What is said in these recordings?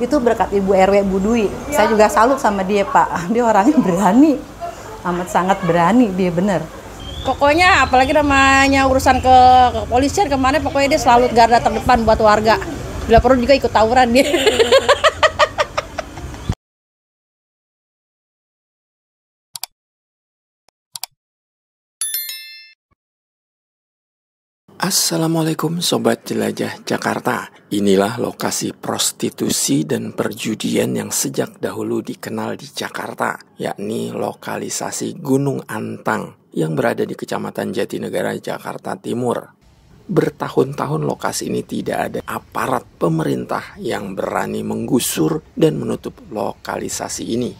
Itu berkat Ibu RW Bu Dwi. Saya juga salut sama dia, Pak. Dia orangnya berani, amat sangat berani dia, bener. Pokoknya apalagi namanya urusan ke kepolisian kemana, pokoknya dia selalu garda terdepan buat warga. Bila perlu juga ikut tawuran dia. Assalamualaikum Sobat Jelajah Jakarta. Inilah lokasi prostitusi dan perjudian yang sejak dahulu dikenal di Jakarta, yakni lokalisasi Gunung Antang yang berada di Kecamatan Jatinegara, Jakarta Timur. Bertahun-tahun lokasi ini tidak ada aparat pemerintah yang berani menggusur dan menutup lokalisasi ini.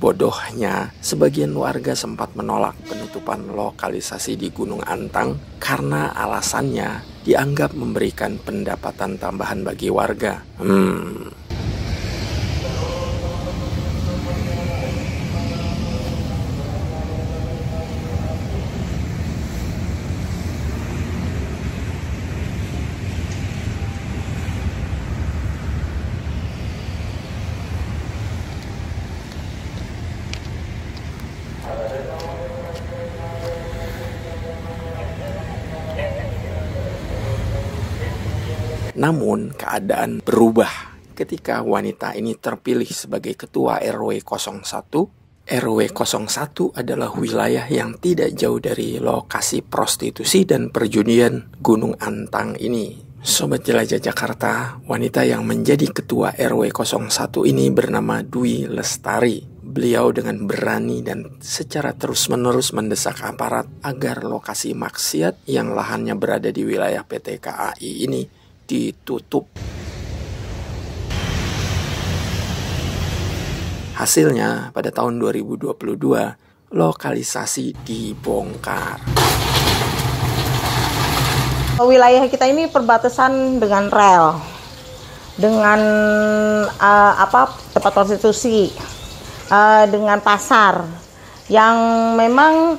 Bodohnya, sebagian warga sempat menolak penutupan lokalisasi di Gunung Antang karena alasannya dianggap memberikan pendapatan tambahan bagi warga. Namun keadaan berubah ketika wanita ini terpilih sebagai ketua RW 01. RW 01 adalah wilayah yang tidak jauh dari lokasi prostitusi dan perjudian Gunung Antang ini. Sobat Jelajah Jakarta, wanita yang menjadi ketua RW 01 ini bernama Dwi Lestari. Beliau dengan berani dan secara terus-menerus mendesak aparat agar lokasi maksiat yang lahannya berada di wilayah PT KAI ini ditutup. Hasilnya pada tahun 2022 lokalisasi dibongkar. Wilayah kita ini perbatasan dengan rel, dengan tempat prostitusi, dengan pasar yang memang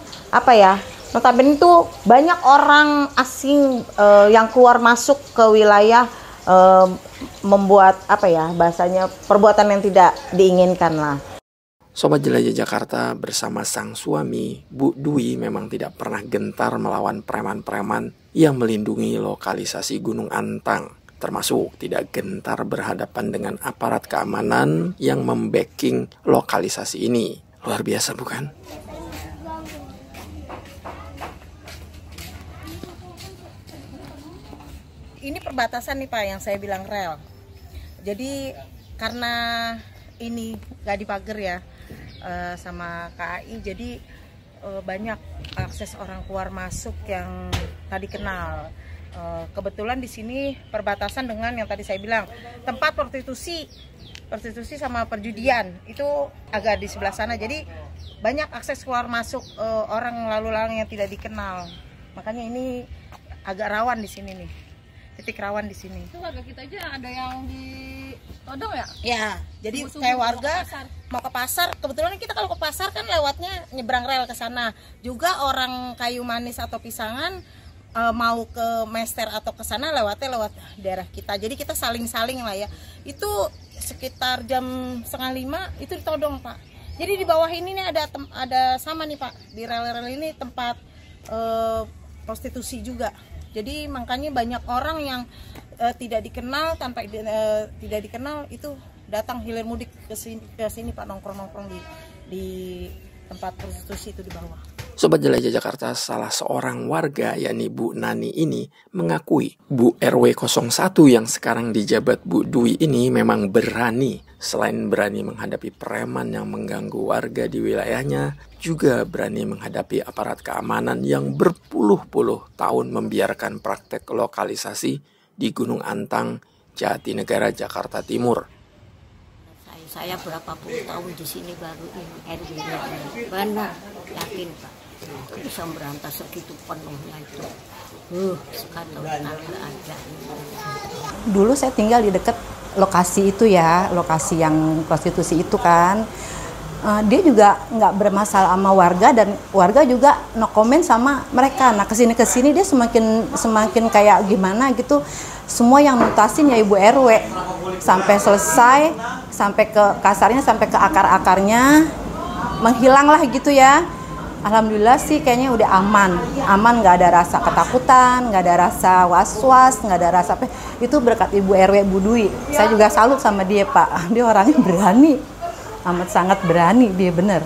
notabene itu banyak orang asing yang keluar masuk ke wilayah, membuat bahasanya perbuatan yang tidak diinginkan lah. Sobat Jelajah Jakarta, bersama sang suami, Bu Dwi memang tidak pernah gentar melawan preman-preman yang melindungi lokalisasi Gunung Antang, termasuk tidak gentar berhadapan dengan aparat keamanan yang membacking lokalisasi ini. Luar biasa bukan? Ini perbatasan nih Pak yang saya bilang rel. Jadi karena ini gak dipagar ya sama KAI, jadi banyak akses orang keluar masuk yang tadi kenal. Kebetulan di sini perbatasan dengan yang tadi saya bilang tempat prostitusi sama perjudian itu agak di sebelah sana. Jadi banyak akses keluar masuk orang lalu lalang yang tidak dikenal. Makanya ini agak rawan di sini nih. Titik rawan di sini. Itu warga kita aja ada yang ditodong ya? Ya, jadi kayak warga mau ke pasar. Kebetulan kita kalau ke pasar kan lewatnya nyebrang rel ke sana. Juga orang Kayu Manis atau Pisangan mau ke Mester atau ke sana lewatnya lewat daerah kita. Jadi kita saling-saling lah ya. Itu sekitar jam 4:30 itu ditodong Pak. Jadi di bawah ini nih ada sama nih Pak. Di rel-rel ini tempat prostitusi juga. Jadi makanya banyak orang yang tidak dikenal, tidak dikenal itu datang hilir mudik ke sini Pak, nongkrong di tempat prostitusi itu di bawah. Sobat Jelajah Jakarta, salah seorang warga yakni Bu Nani ini mengakui Bu RW 01 yang sekarang dijabat Bu Dwi ini memang berani. Selain berani menghadapi preman yang mengganggu warga di wilayahnya, juga berani menghadapi aparat keamanan yang berpuluh-puluh tahun membiarkan praktek lokalisasi di Gunung Antang, Jatinegara, Jakarta Timur. Saya berapa puluh tahun di sini baru ini RW-nya benar yakin Pak bisa berantas segitu penuhnya itu. Sekarang ada. Dulu saya tinggal di dekat lokasi itu ya, lokasi yang prostitusi itu kan. dia juga nggak bermasalah sama warga dan warga juga no comment sama mereka. Nah kesini dia semakin kayak gimana gitu. Semua yang nutasin ya Ibu RW sampai selesai, sampai ke kasarnya, sampai ke akar-akarnya menghilang lah gitu ya. Alhamdulillah sih kayaknya udah aman, nggak ada rasa ketakutan, nggak ada rasa was-was, nggak ada rasa apa. Itu berkat Ibu RW Bu Dwi. Saya juga salut sama dia Pak, dia orangnya berani, amat sangat berani dia bener.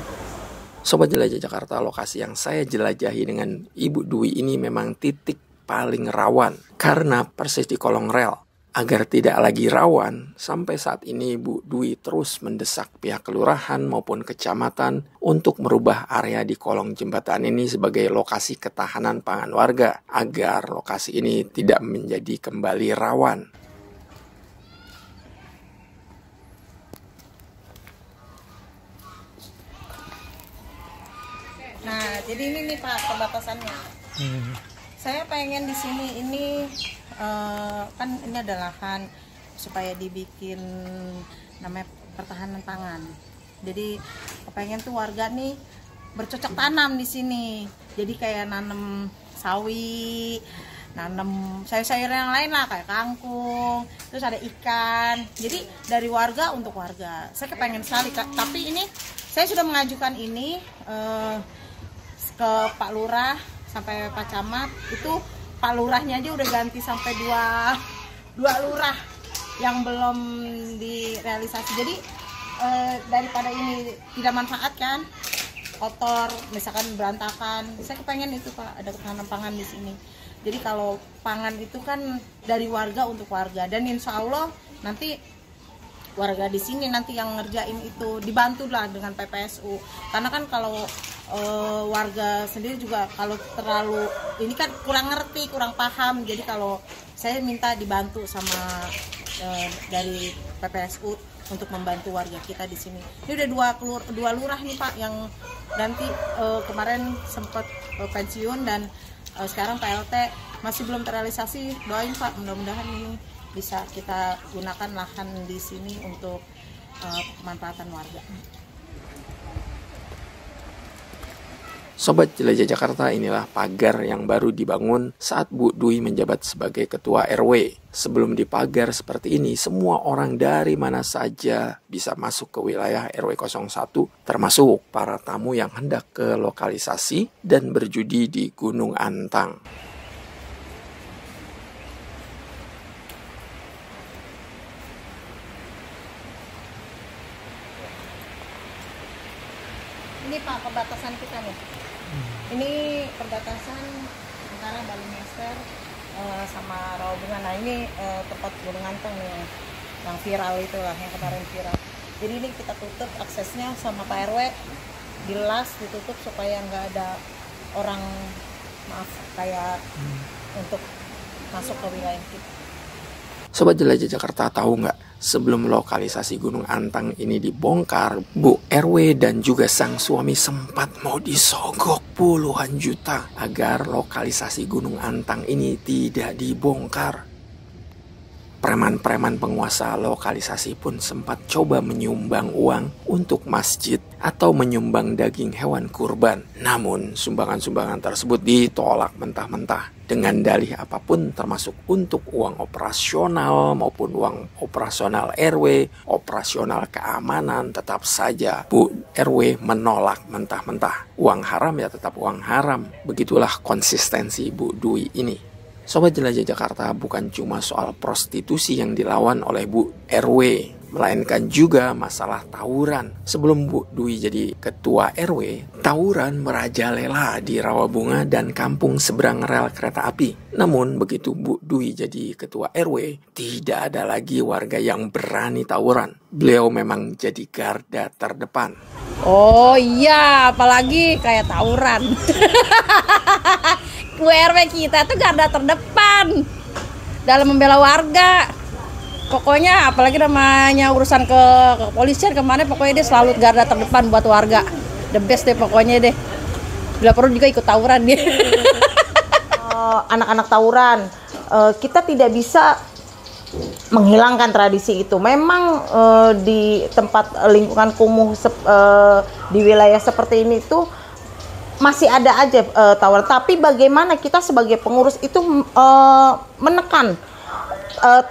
Sobat Jelajah Jakarta, lokasi yang saya jelajahi dengan Ibu Dwi ini memang titik paling rawan karena persis di kolong rel. Agar tidak lagi rawan, sampai saat ini Bu Dwi terus mendesak pihak kelurahan maupun kecamatan untuk merubah area di kolong jembatan ini sebagai lokasi ketahanan pangan warga agar lokasi ini tidak menjadi kembali rawan. Nah, jadi ini nih Pak pembatasannya. Saya pengen di sini ini kan ini ada lahan supaya dibikin namanya pertahanan pangan. Jadi pengen tuh warga nih bercocok tanam di sini. Jadi kayak nanam sawi, nanam sayur-sayur yang lain lah kayak kangkung, terus ada ikan. Jadi dari warga untuk warga. Saya kepengen sekali Kak. Tapi ini saya sudah mengajukan ini ke Pak Lurah sampai Pak Camat. Itu Pak Lurahnya aja udah ganti sampai dua lurah yang belum direalisasi. Jadi daripada ini tidak manfaat kan, kotor, misalkan berantakan. Saya kepengen itu Pak, ada ketahanan pangan di sini. Jadi kalau pangan itu kan dari warga untuk warga, dan insya Allah nanti warga di sini nanti yang ngerjain itu dibantu lah dengan PPSU. Karena kan kalau warga sendiri juga kalau terlalu ini kan kurang ngerti, kurang paham. Jadi kalau saya minta dibantu sama dari PPSU untuk membantu warga kita di sini. Ini udah dua lurah nih Pak yang nanti kemarin sempat pensiun dan sekarang PLT masih belum terrealisasi. Doain Pak, mudah-mudahan ini bisa kita gunakan lahan di sini untuk pemanfaatan warga. Sobat Jelajah Jakarta, inilah pagar yang baru dibangun saat Bu Dwi menjabat sebagai Ketua RW. Sebelum dipagar seperti ini, semua orang dari mana saja bisa masuk ke wilayah RW 01, termasuk para tamu yang hendak ke lokalisasi dan berjudi di Gunung Antang. Ini Pak perbatasan kita nih. Ini perbatasan antara Balimester sama Rawabunga. Nah ini tempat Gunung Antang nih yang viral itu lah, yang kemarin viral. Jadi ini kita tutup aksesnya sama Pak RW, dilas ditutup supaya nggak ada orang kayak untuk masuk ke wilayah kita. Sobat Jelajah Jakarta, tahu nggak, sebelum lokalisasi Gunung Antang ini dibongkar, Bu RW dan juga sang suami sempat mau disogok puluhan juta agar lokalisasi Gunung Antang ini tidak dibongkar. Preman-preman penguasa lokalisasi pun sempat coba menyumbang uang untuk masjid atau menyumbang daging hewan kurban. Namun sumbangan-sumbangan tersebut ditolak mentah-mentah dengan dalih apapun, termasuk untuk uang operasional maupun uang operasional RW, operasional keamanan. Tetap saja Bu RW menolak mentah-mentah. Uang haram ya tetap uang haram. Begitulah konsistensi Bu Dwi ini. Sobat Jelajah Jakarta, bukan cuma soal prostitusi yang dilawan oleh Bu RW, melainkan juga masalah tawuran. Sebelum Bu Dwi jadi Ketua RW, tawuran merajalela di Rawabunga dan kampung seberang rel kereta api. Namun begitu Bu Dwi jadi Ketua RW, tidak ada lagi warga yang berani tawuran. Beliau memang jadi garda terdepan. Oh iya, apalagi kayak tawuran. RW kita tuh garda terdepan dalam membela warga. Pokoknya apalagi namanya urusan ke kepolisian kemana, pokoknya dia selalu garda terdepan buat warga. The best deh pokoknya deh. Bila perlu juga ikut tawuran dia. Anak-anak tawuran, kita tidak bisa menghilangkan tradisi itu. Memang di tempat lingkungan kumuh di wilayah seperti ini tuh masih ada aja tawuran. Tapi bagaimana kita sebagai pengurus itu menekan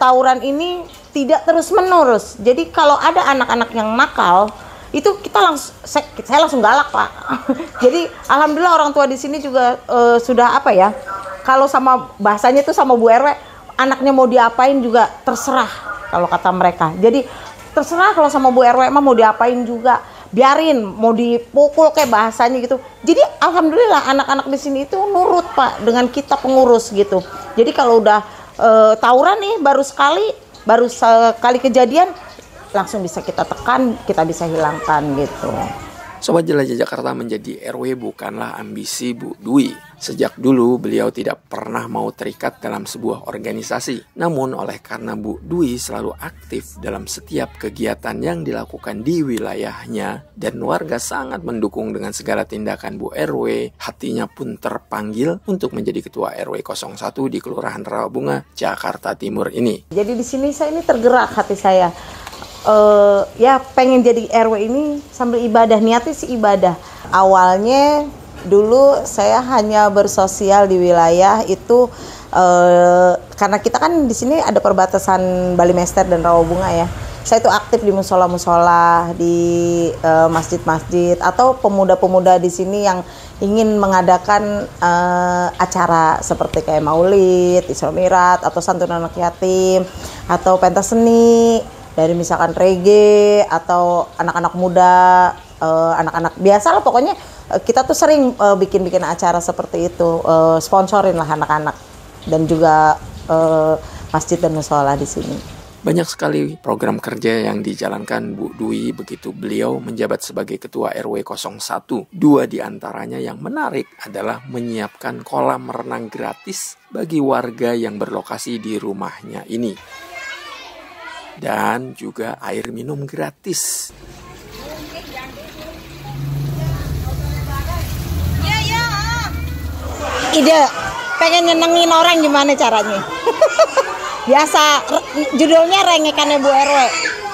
tawuran ini tidak terus-menerus. Jadi kalau ada anak-anak yang nakal, itu kita saya langsung galak, Pak. Jadi alhamdulillah orang tua di sini juga sudah apa ya? Kalau sama bahasanya itu sama Bu RW, anaknya mau diapain juga terserah kalau kata mereka. Jadi terserah kalau sama Bu RW mah mau diapain juga, biarin, mau dipukul kayak bahasanya gitu. Jadi alhamdulillah anak-anak di sini itu nurut, Pak, dengan kita pengurus gitu. Jadi kalau udah tawuran nih baru sekali kejadian langsung bisa kita tekan, kita bisa hilangkan gitu. Sobat Jelajah Jakarta, menjadi RW bukanlah ambisi Bu Dwi. Sejak dulu beliau tidak pernah mau terikat dalam sebuah organisasi. Namun oleh karena Bu Dwi selalu aktif dalam setiap kegiatan yang dilakukan di wilayahnya dan warga sangat mendukung dengan segala tindakan Bu RW, hatinya pun terpanggil untuk menjadi ketua RW 01 di Kelurahan Rawabunga, Jakarta Timur ini. Jadi di sini saya ini tergerak hati saya. Ya pengen jadi RW ini sambil ibadah, niatnya sih ibadah. Awalnya dulu saya hanya bersosial di wilayah itu karena kita kan di sini ada perbatasan Balimester dan Rawabunga ya. Saya itu aktif di musola-musola, di masjid-masjid atau pemuda-pemuda di sini yang ingin mengadakan acara seperti kayak Maulid, Isra Mi'raj atau santunan anak yatim atau pentas seni. Dari misalkan reggae atau anak-anak muda, anak-anak biasa lah pokoknya kita tuh sering bikin-bikin acara seperti itu, sponsorin lah anak-anak dan juga masjid dan musola di sini. Banyak sekali program kerja yang dijalankan Bu Dwi begitu beliau menjabat sebagai Ketua RW 01. Dua di antaranya yang menarik adalah menyiapkan kolam renang gratis bagi warga yang berlokasi di rumahnya ini. Dan juga air minum gratis. Ide pengen nyenengin orang gimana caranya? Biasa judulnya rengekannya Bu RW.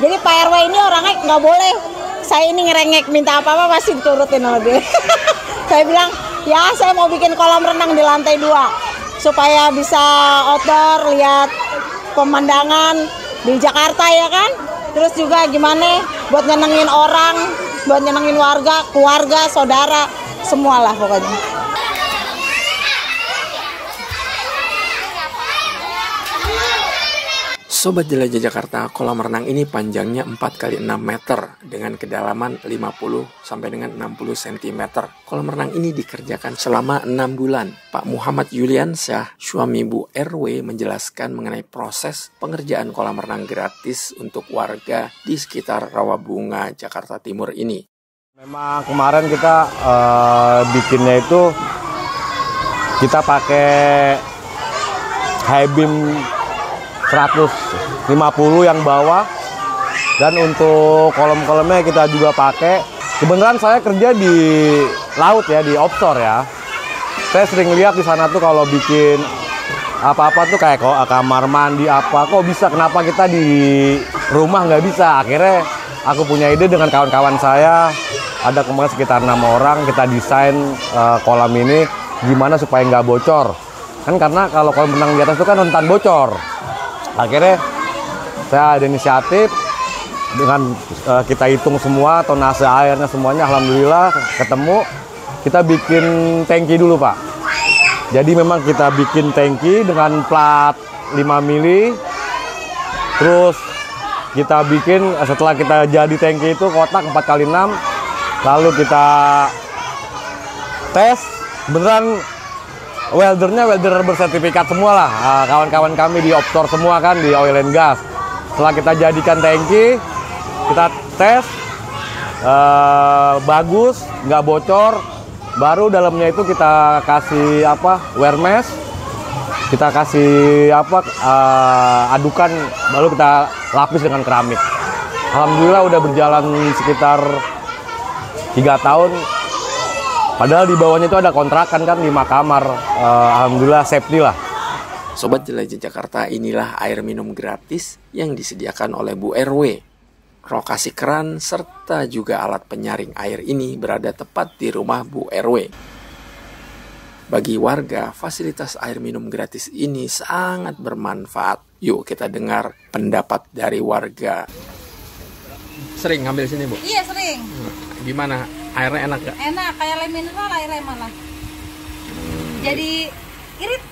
Jadi Pak RW ini orangnya nggak boleh saya ini ngerengek, minta apa-apa pasti diturutin sama dia. Saya bilang, ya saya mau bikin kolam renang di lantai 2 supaya bisa outdoor, lihat pemandangan di Jakarta ya kan, terus juga gimana buat nyenengin orang, buat nyenengin warga, keluarga, saudara, semualah pokoknya. Sobat Jelajah Jakarta, kolam renang ini panjangnya 4 x 6 meter dengan kedalaman 50 sampai dengan 60 cm. Kolam renang ini dikerjakan selama 6 bulan. Pak Muhammad Yuliansyah, suami Bu RW, menjelaskan mengenai proses pengerjaan kolam renang gratis untuk warga di sekitar Rawabunga, Jakarta Timur ini. Memang kemarin kita bikinnya itu kita pakai high beam 150 yang bawah, dan untuk kolam-kolamnya kita juga pakai. Kebenaran saya kerja di laut ya, di offshore ya. Saya sering lihat di sana tuh kalau bikin apa-apa tuh kayak kamar mandi apa, kok bisa, kenapa kita di rumah nggak bisa. Akhirnya aku punya ide dengan kawan-kawan saya, ada kemarin sekitar 6 orang, kita desain kolam ini gimana supaya nggak bocor. Kan karena kalau kolam renang di atas itu kan rentan bocor. Akhirnya saya ada inisiatif dengan kita hitung semua tonase airnya semuanya, alhamdulillah ketemu. Kita bikin tangki dulu Pak. Jadi memang kita bikin tangki dengan plat 5 mili. Terus kita bikin, setelah kita jadi tangki itu kotak 4 x 6, lalu kita tes beneran. Weldernya welder bersertifikat semua lah, kawan-kawan kami di offshore semua kan, di oil and gas. Setelah kita jadikan tangki, kita tes, bagus, nggak bocor, baru dalamnya itu kita kasih wear mesh, kita kasih adukan, baru kita lapis dengan keramik. Alhamdulillah udah berjalan sekitar 3 tahun. Padahal di bawahnya itu ada kontrakan kan, 5 kamar. Alhamdulillah safety lah. Sobat Jelajah Jakarta, inilah air minum gratis yang disediakan oleh Bu RW. Lokasi keran serta juga alat penyaring air ini berada tepat di rumah Bu RW. Bagi warga, fasilitas air minum gratis ini sangat bermanfaat. Yuk kita dengar pendapat dari warga. Sering ngambil sini, Bu? Iya, sering. Gimana? Airnya enak gak? Enak, kayak air mineral airnya malah. Jadi irit.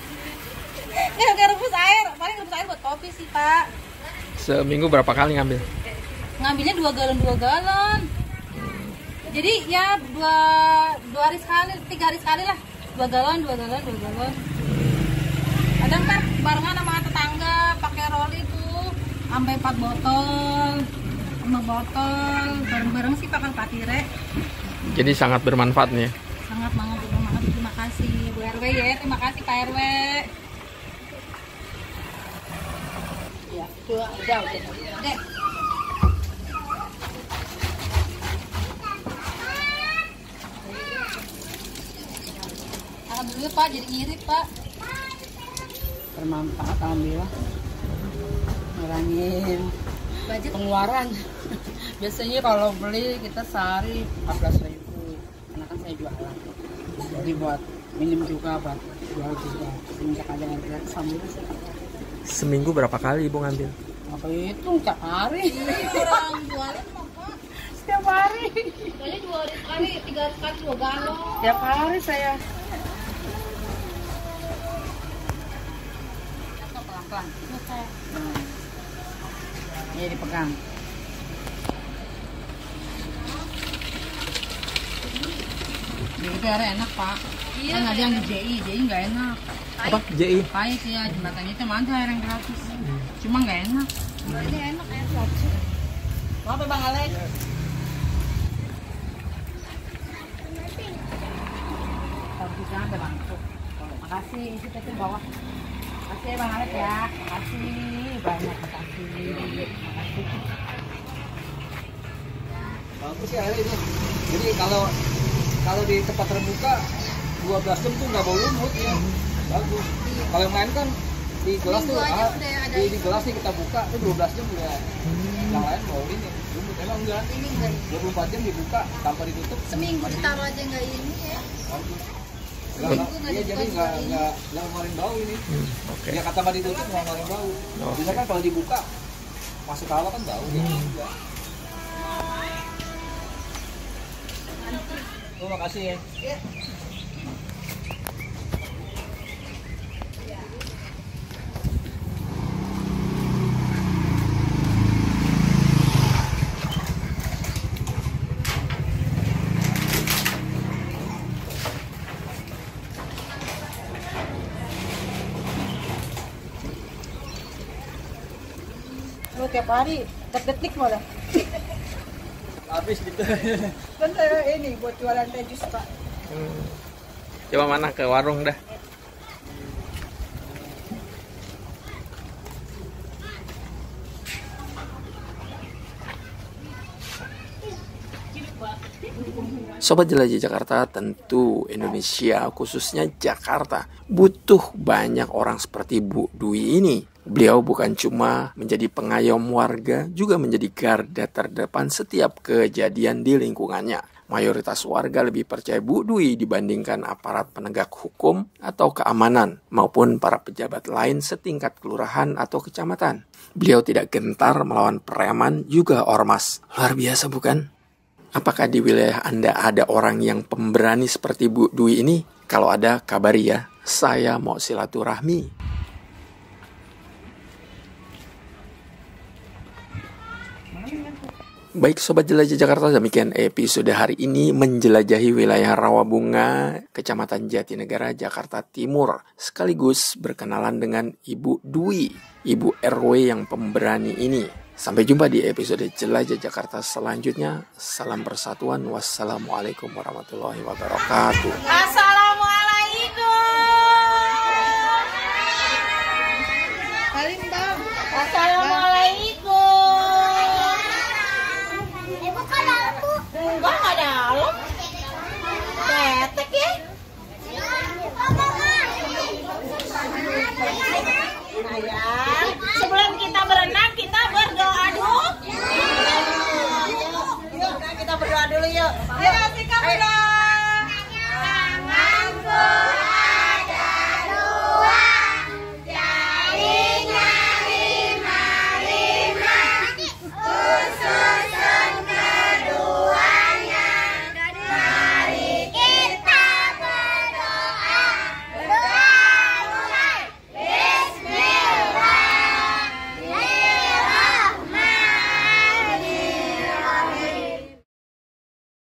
Nggak rebus air, paling rebus air buat kopi sih, Pak. Seminggu berapa kali ngambil? Ngambilnya 2 galon. Jadi ya 2 hari sekali, 3 hari sekali lah. 2 galon. Kadang kan barengan sama tetangga pakai roli tuh sampai 4 botol, 5 botol, bareng-bareng sih pakai patire. Jadi sangat bermanfaat nih ya? Sangat bermanfaat. Terima kasih Bu RW ya, terima kasih Pak RW. Ya, udah. Dek. Alhamdulillah Pak, jadi irit Pak. Bermanfaat alhamdulillah. Ngurangin budget pengeluaran. Biasanya kalau beli kita sehari 14.000. Karena kan saya jualan. Jadi buat minum juga, buat jual juga. Semenjak ada yang gratis alhamdulillah sih. Seminggu berapa kali Ibu ngambil? Apa itu tiap hari? Orang jualan Pak. Setiap hari. Kayaknya 2 hari sekali, 3 hari sekali 2 galon. Tiap hari saya. Pelan-pelan. Iya dipegang. Jadi itu airnya enak Pak. Iya, Kan ada yang di JI nggak enak. Apa? JI? Pahit ya, jembatannya itu ada air yang gratis. Cuma nggak enak. Ini enak air gratis. Apa Bang Alex? Bisa ada Bang. Makasih, isi tadi bawah. Makasih Bang Alex ya. Makasih banyak, makasih. Bagus ya airnya ini. Jadi kalau di tempat terbuka 12 jam tuh nggak bau lumut ya. Bagus. Kalau yang lain kan di gelas tuh di gelas nih kita buka tuh 12 jam udah. Yang lain bau ini lumut. Emang enggak? Ini enggak. 24 jam dibuka tanpa ditutup. Seminggu ditaruh aja nggak ini ya. Bagus. Seminggu nggak Iya, jadi dibuka. nggak ngeluarin bau ini. Oke. Ya kata nggak ditutup nggak ngeluarin bau. Bisa kan kalau dibuka masuk ke hawah kan bau. Enggak. Oh, makasih ya. Lu tiap hari, tiap detik malah. Habis gitu. Kan saya ini buat jualan teh jus Pak. Coba mana ke warung dah. Sobat Jelajah Jakarta, tentu Indonesia khususnya Jakarta butuh banyak orang seperti Bu Dwi ini. Beliau bukan cuma menjadi pengayom warga, juga menjadi garda terdepan setiap kejadian di lingkungannya. Mayoritas warga lebih percaya Bu Dwi dibandingkan aparat penegak hukum atau keamanan maupun para pejabat lain setingkat kelurahan atau kecamatan. Beliau tidak gentar melawan preman juga ormas. Luar biasa bukan? Apakah di wilayah Anda ada orang yang pemberani seperti Bu Dwi ini? Kalau ada, kabari ya. Saya mau silaturahmi. Baik Sobat Jelajah Jakarta, demikian episode hari ini menjelajahi wilayah Rawabunga, Kecamatan Jatinegara, Jakarta Timur. Sekaligus berkenalan dengan Ibu Dwi, Ibu RW yang pemberani ini. Sampai jumpa di episode Jelajah Jakarta selanjutnya. Salam persatuan. Wassalamualaikum warahmatullahi wabarakatuh. Assalamualaikum. Paling Bang. Assalamualaikum. Enggak dalam. Ketek ya. Ayo